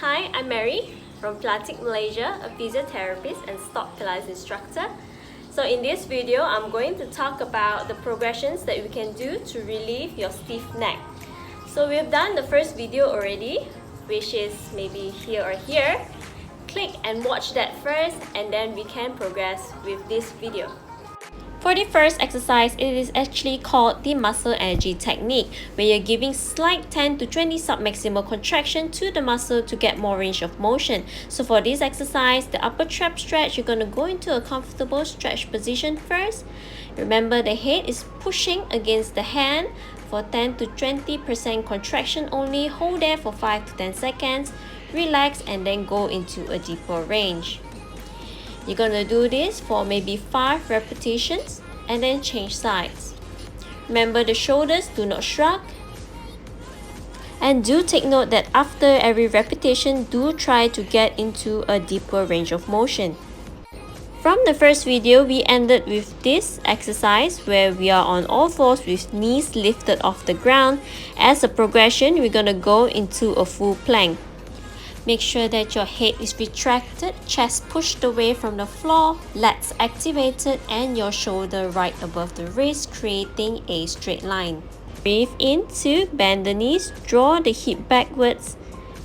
Hi, I'm Mary from Pilates Malaysia, a physiotherapist and STOTT Pilates instructor. So in this video, I'm going to talk about the progressions that we can do to relieve your stiff neck. So we've done the first video already, which is maybe here or here. Click and watch that first, and then we can progress with this video. For the first exercise, it is actually called the muscle energy technique, where you're giving slight 10 to 20 submaximal contraction to the muscle to get more range of motion. So for this exercise, the upper trap stretch, you're going to go into a comfortable stretch position first. Remember, the head is pushing against the hand for 10 to 20% contraction only. Hold there for 5 to 10 seconds, relax, and then go into a deeper range. You're going to do this for maybe 5 repetitions and then change sides. Remember, the shoulders do not shrug. And do take note that after every repetition, do try to get into a deeper range of motion. From the first video, we ended with this exercise where we are on all fours with knees lifted off the ground. As a progression, we're going to go into a full plank. Make sure that your head is retracted, chest pushed away from the floor, lats activated, and your shoulder right above the wrist, creating a straight line. Breathe in to bend the knees, draw the hip backwards,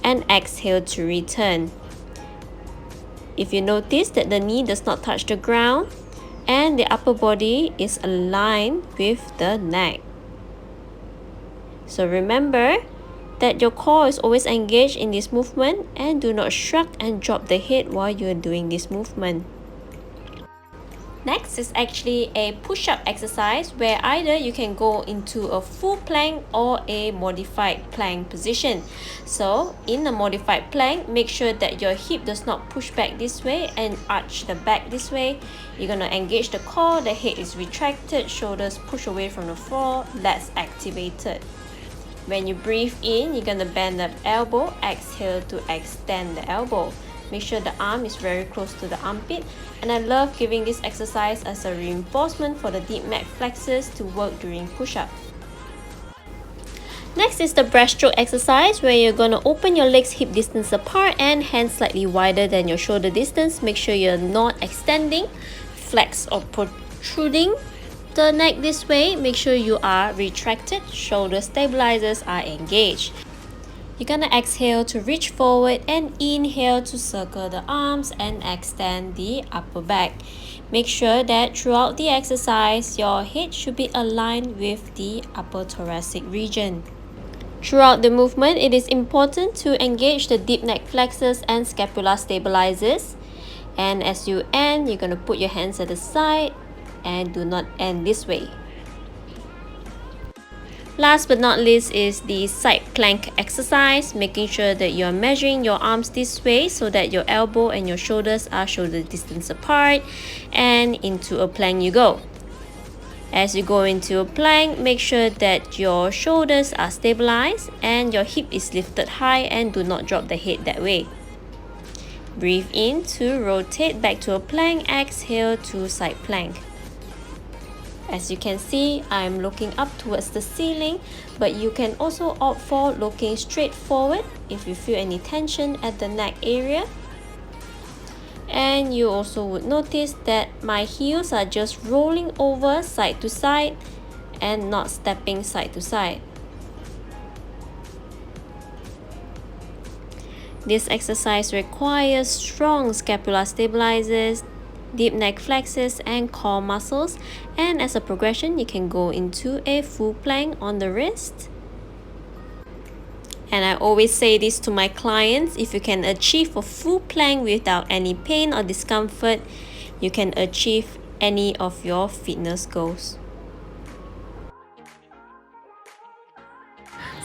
and exhale to return. If you notice that the knee does not touch the ground and the upper body is aligned with the neck. So remember that your core is always engaged in this movement, and do not shrug and drop the head while you're doing this movement. Next is actually a push-up exercise where either you can go into a full plank or a modified plank position. So in the modified plank, make sure that your hip does not push back this way and arch the back this way. You're going to engage the core, the head is retracted, shoulders push away from the floor, lats activated. When you breathe in, you're going to bend the elbow, exhale to extend the elbow. Make sure the arm is very close to the armpit. And I love giving this exercise as a reinforcement for the deep neck flexors to work during push-up. Next is the breaststroke exercise where you're going to open your legs hip distance apart and hands slightly wider than your shoulder distance. Make sure you're not extending, flex or protruding the neck this way. Make sure you are retracted, shoulder stabilizers are engaged. You're gonna exhale to reach forward and inhale to circle the arms and extend the upper back. Make sure that throughout the exercise, your head should be aligned with the upper thoracic region. Throughout the movement, it is important to engage the deep neck flexors and scapula stabilizers. And as you end, you're gonna put your hands at the side and do not end this way. Last but not least is the side plank exercise, making sure that you're measuring your arms this way so that your elbow and your shoulders are shoulder distance apart, and into a plank you go. As you go into a plank, make sure that your shoulders are stabilized and your hip is lifted high, and do not drop the head that way. Breathe in to rotate back to a plank, exhale to side plank. As you can see, I'm looking up towards the ceiling, but you can also opt for looking straight forward if you feel any tension at the neck area. And you also would notice that my heels are just rolling over side to side and not stepping side to side. This exercise requires strong scapula stabilizers, deep neck flexors and core muscles, and as a progression you can go into a full plank on the wrist. And I always say this to my clients: if you can achieve a full plank without any pain or discomfort, you can achieve any of your fitness goals.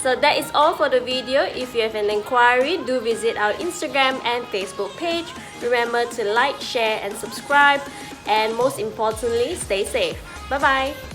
So that is all for the video. If you have an inquiry, do visit our Instagram and Facebook page. Remember to like, share and subscribe, and most importantly, stay safe. Bye bye.